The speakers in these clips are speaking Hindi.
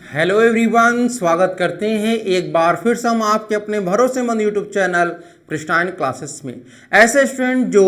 हेलो एवरीवन, स्वागत करते हैं एक बार फिर से हम आपके अपने भरोसेमंद यूट्यूब चैनल कृष्णायन क्लासेस में। ऐसे स्टूडेंट जो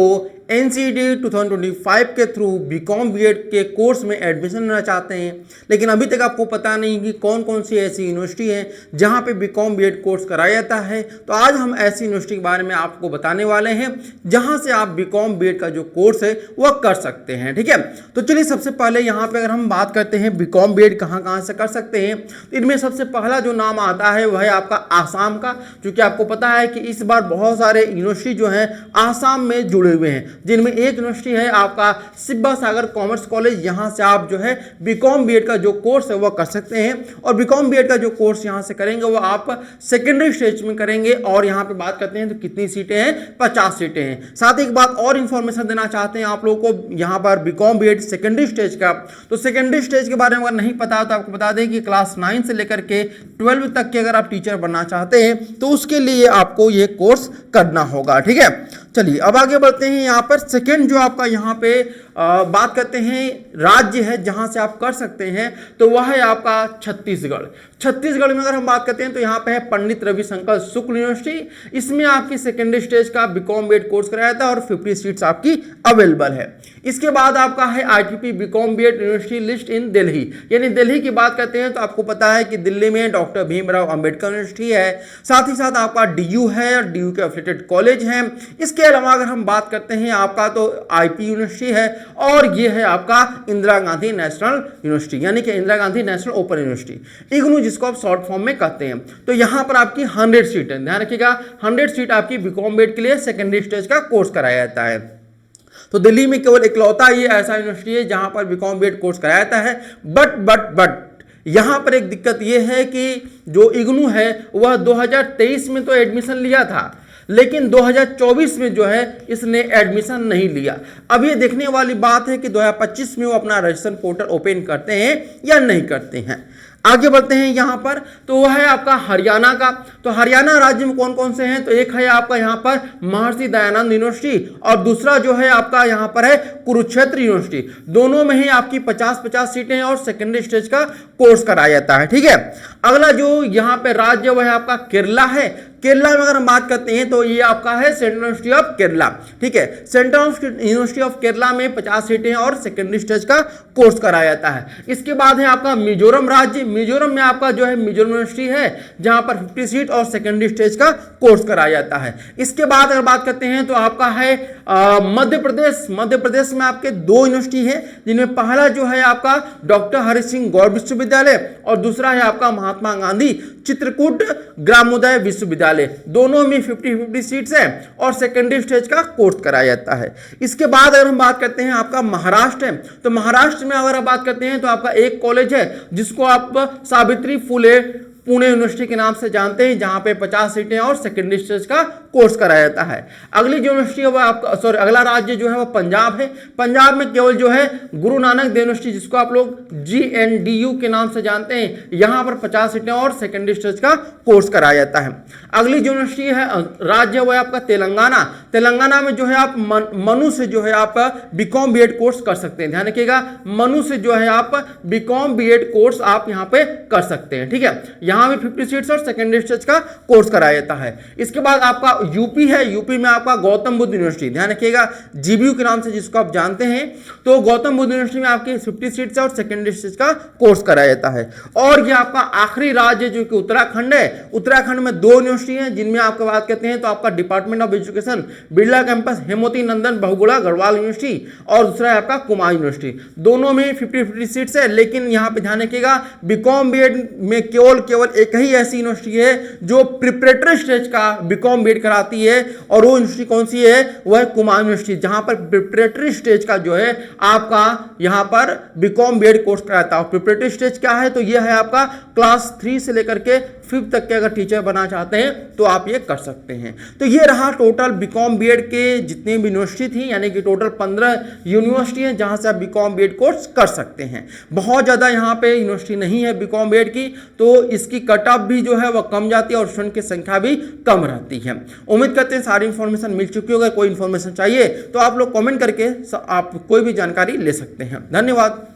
NCET 2025 के थ्रू बीकॉम बीएड के कोर्स में एडमिशन लेना चाहते हैं, लेकिन अभी तक आपको पता नहीं कि कौन कौन सी ऐसी यूनिवर्सिटी है जहां पे बीकॉम बीएड कोर्स कराया जाता है, तो आज हम ऐसी यूनिवर्सिटी के बारे में आपको बताने वाले हैं जहां से आप बीकॉम बीएड का जो कोर्स है वह कर सकते हैं। ठीक है, तो चलिए सबसे पहले यहाँ पे अगर हम बात करते हैं बीकॉम बीएड कहाँ से कर सकते हैं, तो इनमें सबसे पहला जो नाम आता है वह है आपका आसाम का। क्योंकि आपको पता है कि इस बार बहुत सारे यूनिवर्सिटी जो है आसाम में जुड़े हुए हैं, जिनमें एक यूनिवर्सिटी है आपका शिबा सागर कॉमर्स कॉलेज। यहां से आप जो है बीकॉम बीएड का जो कोर्स है वह कर सकते हैं, और बीकॉम बीएड का जो कोर्स यहां से करेंगे वो आप सेकेंडरी स्टेज में करेंगे। और यहां पे बात करते हैं तो कितनी सीटें हैं, 50 सीटें हैं। साथ ही एक बात और इंफॉर्मेशन देना चाहते हैं आप लोगों को यहां पर बीकॉम बीएड सेकेंडरी स्टेज का, तो सेकेंडरी स्टेज के बारे में अगर नहीं पता तो आपको बता दें कि क्लास 9 से लेकर के 12 तक के अगर आप टीचर बनना चाहते हैं तो उसके लिए आपको ये कोर्स करना होगा। ठीक है, चलिए अब आगे बढ़ते हैं। यहाँ पर सेकंड जो आपका यहाँ पे बात करते हैं राज्य है जहां से आप कर सकते हैं, तो वह है आपका छत्तीसगढ़। छत्तीसगढ़ में अगर हम बात करते हैं तो यहाँ पे है पंडित रविशंकर शुक्ल यूनिवर्सिटी। इसमें आपकी सेकेंडरी स्टेज का बीकॉम बीएड कोर्स कराया था और 50 सीट्स आपकी अवेलेबल है। इसके बाद आपका है ITP B Com B Ed university list in Delhi, यानी दिल्ली की बात करते हैं तो आपको पता है कि दिल्ली में डॉक्टर भीमराव अंबेडकर यूनिवर्सिटी है, साथ ही साथ आपका DU है और DU के एफिलिएटेड कॉलेज है। इसके अलावा अगर हम बात करते हैं आपका तो IP यूनिवर्सिटी है, और ये है आपका इंदिरा गांधी नेशनल यूनिवर्सिटी, यानी कि Indira Gandhi national open university, IGNOU जिसको आप शॉर्ट फॉर्म में कहते हैं। तो यहां पर आपकी 100 सीट है, ध्यान रखिएगा 100 सीट आपकी बीकॉम बीएड के लिए सेकेंडरी स्टेज का कोर्स कराया जाता है। तो दिल्ली में केवल इकलौता ये ऐसा यूनिवर्सिटी है जहां पर बीकॉम बीएड कोर्स कराया जाता है। बट यहां पर एक दिक्कत यह है कि जो इग्नू है वह 2023 में तो एडमिशन लिया था, लेकिन 2024 में जो है इसने एडमिशन नहीं लिया। अब ये देखने वाली बात है कि 2025 में वो अपना रजिस्ट्रेशन पोर्टल ओपन करते हैं या नहीं करते हैं। आगे बढ़ते हैं यहाँ पर, तो वह है आपका हरियाणा का। तो हरियाणा राज्य में कौन कौन से हैं, तो एक है आपका यहाँ पर महर्षि दयानंद यूनिवर्सिटी, और दूसरा जो है आपका यहाँ पर है कुरुक्षेत्र यूनिवर्सिटी। दोनों में ही आपकी 50-50 सीटें हैं और सेकेंडरी स्टेज का कोर्स कराया जाता है। ठीक है, अगला जो यहाँ पे राज्य वह है आपका केरला है। केरला में अगर हम बात करते हैं तो ये आपका है सेंट्रल यूनिवर्सिटी ऑफ केरला। ठीक है, सेंट्रल यूनिवर्सिटी ऑफ केरला में 50 सीटें हैं और सेकेंडरी स्टेज का कोर्स कराया जाता है। इसके बाद है आपका मिजोरम राज्य। मिजोरम में आपका जो है मिजोरम यूनिवर्सिटी है जहां पर 50 सीट और सेकेंडरी स्टेज का कोर्स कराया जाता है। इसके बाद अगर बात करते हैं तो आपका है मध्य प्रदेश। मध्य प्रदेश में आपके 2 यूनिवर्सिटी है, जिनमें पहला जो है आपका डॉक्टर हरि सिंह गौड़ विश्वविद्यालय और दूसरा है आपका महात्मा गांधी चित्रकूट ग्रामोदय विश्वविद्यालय। दोनों में 50-50 सीट्स हैं और सेकेंडरी स्टेज का कोर्स कराया जाता है। इसके बाद अगर हम बात करते हैं आपका महाराष्ट्र है, तो महाराष्ट्र में अगर आप बात करते हैं तो आपका एक कॉलेज है जिसको आप सावित्री फुले पुणे यूनिवर्सिटी के नाम से जानते हैं, जहां पे 50 सीटें और सेकेंडरी स्टेज का कोर्स कराया जाता है। अगली जो यूनिवर्सिटी है वो आपका अगला राज्य जो है वो पंजाब है। पंजाब में केवल जो है गुरु नानक देव यूनिवर्सिटी, जिसको आप लोग GNDU के नाम से जानते हैं, यहां पर 50 सीटें और सेकेंडरी स्टेज का कोर्स कराया जाता है। अगली जो यूनिवर्सिटी है राज्य वो है आपका तेलंगाना। तेलंगाना में जो है आप मनु से जो है आप बीकॉम बीएड कोर्स कर सकते हैं। ध्यान रखिएगा, मनु से जो है आप बीकॉम बीएड कोर्स आप यहाँ पे कर सकते हैं। ठीक है, यहां भी 50 सीट्स और सेकेंडरी स्टेज का कोर्स कराया जाता है। इसके बाद आपका यूपी है। यूपी में आपका गौतम बुद्ध यूनिवर्सिटी, ध्यान रखिएगा GBU के नाम से जिसको आप जानते हैं, तो गौतम बुद्ध यूनिवर्सिटी में आपकी 50 सीट्स और सेकेंडरी स्टेज का कोर्स कराया जाता है। और ये आपका आखिरी राज्य जो कि उत्तराखंड है। उत्तराखंड में 2 यूनिवर्सिटी हैं जिनमें आपको बात करते हैं तो आपका department of education Birla campus Hemwati Nandan Bahuguna Garhwal University, और दूसरा है आपका कुमाऊं यूनिवर्सिटी। दोनों में 50-50 सीट्स है, लेकिन यहाँ पे ध्यान रखिएगा बीकॉम बीएड में केवल एक ही ऐसी यूनिवर्सिटी है जो प्रिपरेटरी स्टेज का बीकॉम बीएड कराती है, और वो यूनिवर्सिटी कौन सी है, वह है कुमाऊं यूनिवर्सिटी, जहां पर प्रिपरेटरी स्टेज का जो है आपका यहां पर बीकॉम बीएड कोर्स कराता है। प्रिपरेटरी स्टेज क्या है, तो यह है आपका क्लास 3 से लेकर के 5th तक के अगर टीचर बनना चाहते हैं तो आप ये कर सकते हैं। तो ये रहा टोटल बीकॉम बीएड के जितने भी यूनिवर्सिटी थी, यानी कि टोटल 15 यूनिवर्सिटी हैं जहां से आप बीकॉम बीएड कोर्स कर सकते हैं। बहुत ज़्यादा यहाँ पे यूनिवर्सिटी नहीं है बीकॉम बीएड की, तो इसकी कट ऑफ भी जो है वह कम जाती है और स्टूडेंट की संख्या भी कम रहती है। उम्मीद करते हैं सारी इन्फॉर्मेशन मिल चुकी होगी। कोई इन्फॉर्मेशन चाहिए तो आप लोग कमेंट करके आप कोई भी जानकारी ले सकते हैं। धन्यवाद।